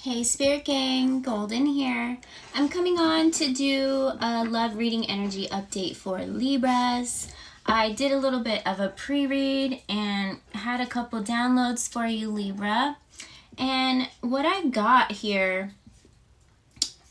Hey Spirit Gang, Golden here. I'm coming on to do a love reading energy update for Libras. I did a little bit of a pre-read and had a couple downloads for you, Libra. And what I got here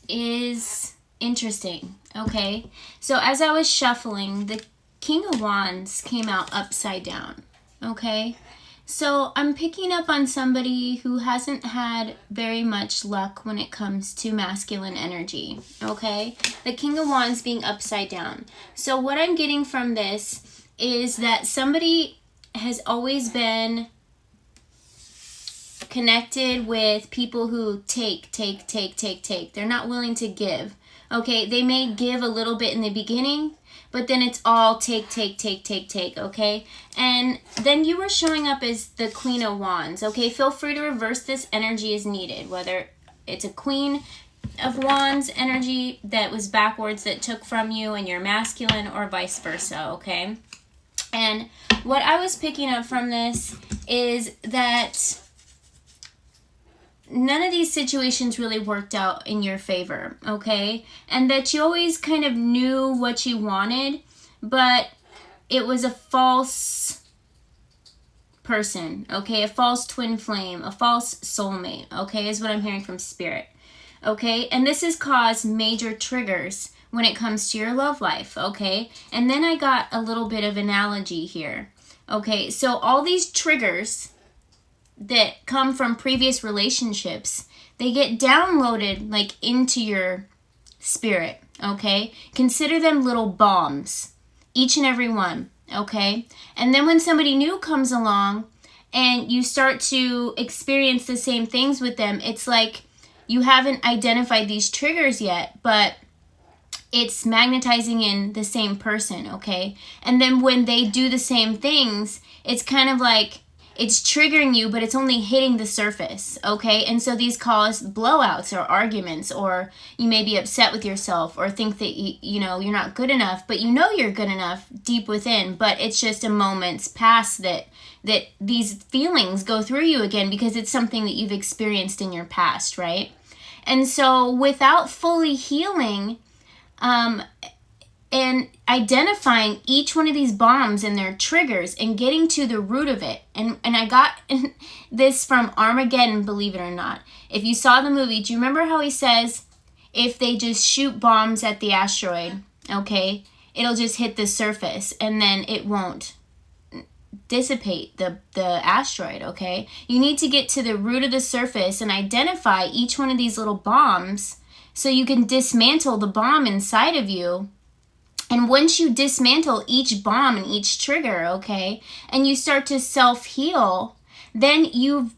is interesting, okay? So as I was shuffling, the King of Wands came out upside down, okay? So I'm picking up on somebody who hasn't had very much luck when it comes to masculine energy, okay? The King of Wands being upside down. So what I'm getting from this is that somebody has always been connected with people who take. They're not willing to give, okay? They may give a little bit in the beginning, but then it's all take, okay? And then you were showing up as the Queen of Wands, okay? Feel free to reverse this energy as needed, whether it's a Queen of Wands energy that was backwards that took from you and you're masculine, or vice versa, okay? And what I was picking up from this is that none of these situations really worked out in your favor, okay? And that you always kind of knew what you wanted, but it was a false person, okay? A false twin flame, a false soulmate, okay? Is what I'm hearing from Spirit, okay? And this has caused major triggers when it comes to your love life, okay? And then I got a little bit of analogy here, okay? So all these triggers that come from previous relationships, they get downloaded like into your spirit, okay? Consider them little bombs, each and every one, okay? And then when somebody new comes along and you start to experience the same things with them, it's like you haven't identified these triggers yet, but it's magnetizing in the same person, okay? And then when they do the same things, it's kind of like it's triggering you, but it's only hitting the surface, okay? And so these cause blowouts or arguments, or you may be upset with yourself or think that, you know, you're not good enough, but you know you're good enough deep within, but it's just a moment's past that these feelings go through you again because it's something that you've experienced in your past, right? And so without fully healing, and identifying each one of these bombs and their triggers and getting to the root of it. And I got this from Armageddon, believe it or not. If you saw the movie, do you remember how he says, if they just shoot bombs at the asteroid, okay, it'll just hit the surface and then it won't dissipate the asteroid, okay? You need to get to the root of the surface and identify each one of these little bombs so you can dismantle the bomb inside of you. And once you dismantle each bomb and each trigger, okay, and you start to self-heal, then you've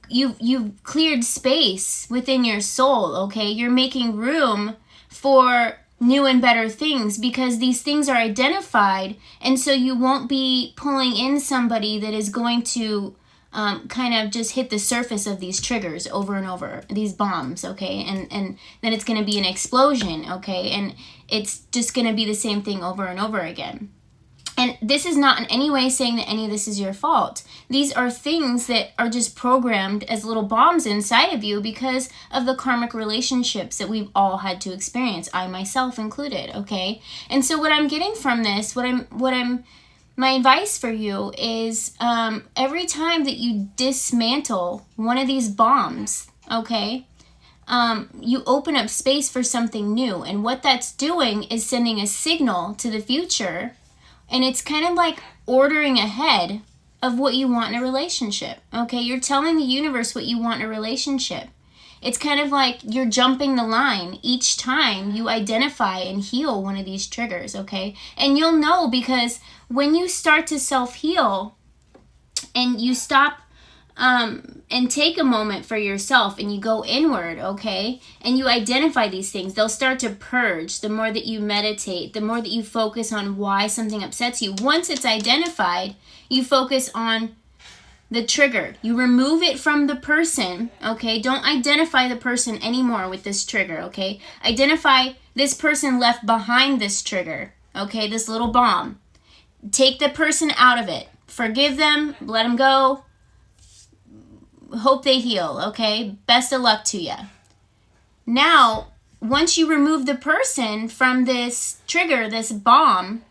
cleared space within your soul, okay? You're making room for new and better things because these things are identified, and so you won't be pulling in somebody that is going to kind of just hit the surface of these triggers over and over, these bombs, okay? And then it's going to be an explosion, okay? And it's just going to be the same thing over and over again. And this is not in any way saying that any of this is your fault. These are things that are just programmed as little bombs inside of you because of the karmic relationships that we've all had to experience, I myself included, okay? And so what I'm getting from this, my advice for you is every time that you dismantle one of these bombs, okay, you open up space for something new. And what that's doing is sending a signal to the future. And it's kind of like ordering ahead of what you want in a relationship, okay? You're telling the universe what you want in a relationship. It's kind of like you're jumping the line each time you identify and heal one of these triggers, okay? And you'll know because when you start to self-heal and you stop and take a moment for yourself and you go inward, okay, and you identify these things, they'll start to purge the more that you meditate, the more that you focus on why something upsets you. Once it's identified, you focus on the trigger. You remove it from the person, okay? Don't identify the person anymore with this trigger, okay? Identify this person left behind this trigger, okay? This little bomb. Take the person out of it. Forgive them. Let them go. Hope they heal, okay? Best of luck to you. now, once you remove the person from this trigger, this bomb,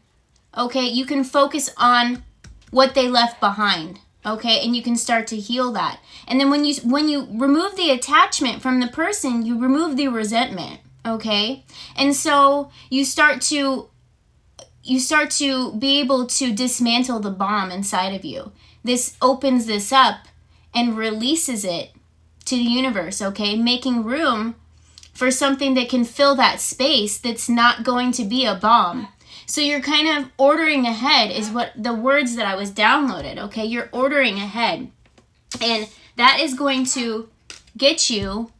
okay, you can focus on what they left behind, okay, and you can start to heal that. And then when you remove the attachment from the person, you remove the resentment, okay? And so you start to be able to dismantle the bomb inside of you. This opens this up and releases it to the universe, okay? Making room for something that can fill that space that's not going to be a bomb. So you're kind of ordering ahead is what the words that I was downloaded, okay? You're ordering ahead. And that is going to get you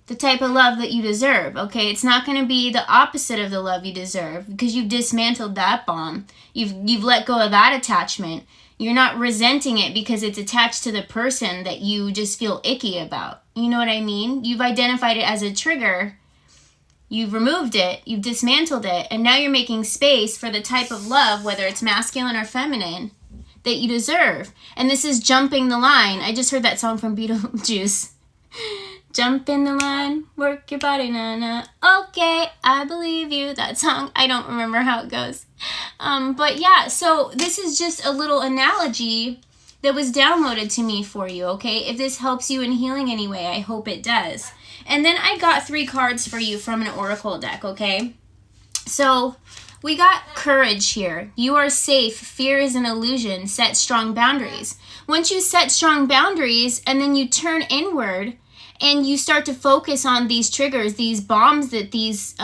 the type of love that you deserve, okay? It's not going to be the opposite of the love you deserve because you've dismantled that bomb. You've let go of that attachment. You're not resenting it because it's attached to the person that you just feel icky about. You know what I mean? You've identified it as a trigger. You've removed it. You've dismantled it. And now you're making space for the type of love, whether it's masculine or feminine, that you deserve. And this is jumping the line. I just heard that song from Beetlejuice. Jump in the line, work your body, na-na. Okay, I believe you. That song, I don't remember how it goes. But yeah, so this is just a little analogy that was downloaded to me for you, okay? If this helps you in healing anyway, I hope it does. And then I got 3 cards for you from an oracle deck, okay? So we got courage here. You are safe. Fear is an illusion. Set strong boundaries. Once you set strong boundaries and then you turn inward and you start to focus on these triggers, these bombs that these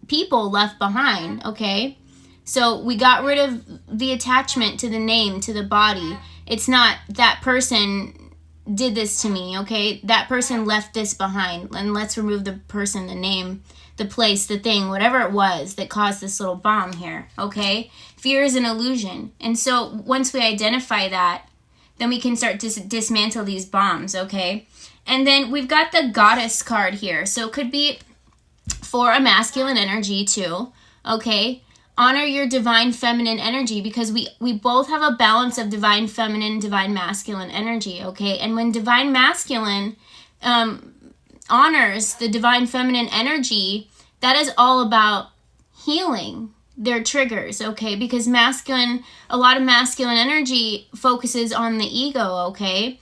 people left behind, okay? So we got rid of the attachment to the name, to the body. It's not that person did this to me, okay? That person left this behind. And let's remove the person, the name, the place, the thing, whatever it was that caused this little bomb here, okay? Fear is an illusion. And so once we identify that, then we can start to dismantle these bombs, okay? And then we've got the goddess card here. So it could be for a masculine energy too, okay? Honor your divine feminine energy because we both have a balance of divine feminine, divine masculine energy, okay? And when divine masculine honors the divine feminine energy, that is all about healing their triggers, okay? Because a lot of masculine energy focuses on the ego, okay?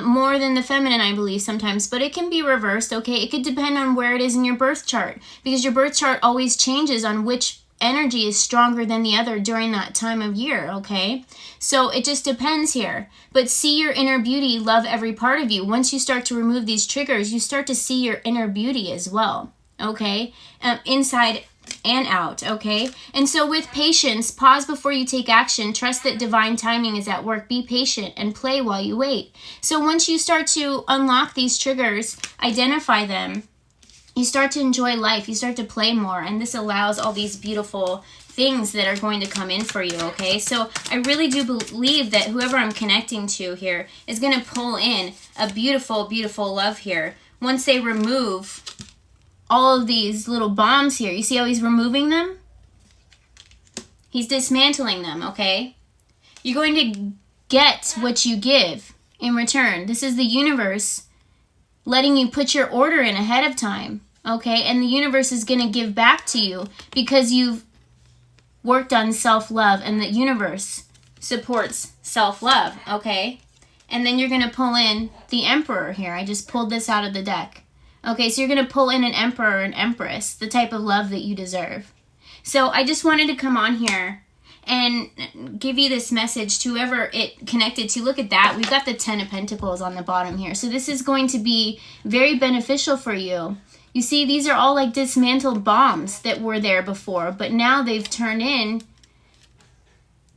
More than the feminine, I believe, sometimes. But it can be reversed, okay? It could depend on where it is in your birth chart. Because your birth chart always changes on which energy is stronger than the other during that time of year, okay? So it just depends here. But see your inner beauty, love every part of you. Once you start to remove these triggers, you start to see your inner beauty as well, okay? Inside and out, okay? And so with patience, pause before you take action. Trust that divine timing is at work. Be patient and play while you wait. So once you start to unlock these triggers, identify them, you start to enjoy life. You start to play more. And this allows all these beautiful things that are going to come in for you, okay? So I really do believe that whoever I'm connecting to here is going to pull in a beautiful, beautiful love here. Once they remove all of these little bombs here. You see how he's removing them? He's dismantling them, okay? You're going to get what you give in return. This is the universe letting you put your order in ahead of time, okay? And the universe is going to give back to you because you've worked on self-love, and the universe supports self-love, okay? And then you're going to pull in the Emperor here. I just pulled this out of the deck. Okay, so you're going to pull in an Emperor or an Empress, the type of love that you deserve. So I just wanted to come on here and give you this message to whoever it connected to. Look at that. We've got the 10 of Pentacles on the bottom here. So this is going to be very beneficial for you. You see, these are all like dismantled bombs that were there before, but now they've turned in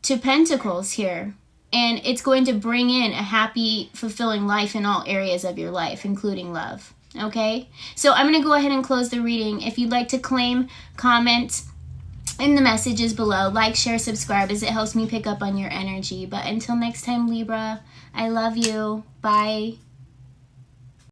to Pentacles here. And it's going to bring in a happy, fulfilling life in all areas of your life, including love. Okay, so I'm going to go ahead and close the reading. If you'd like to claim, comment in the messages below. Like, share, subscribe as it helps me pick up on your energy. But until next time, Libra, I love you. Bye.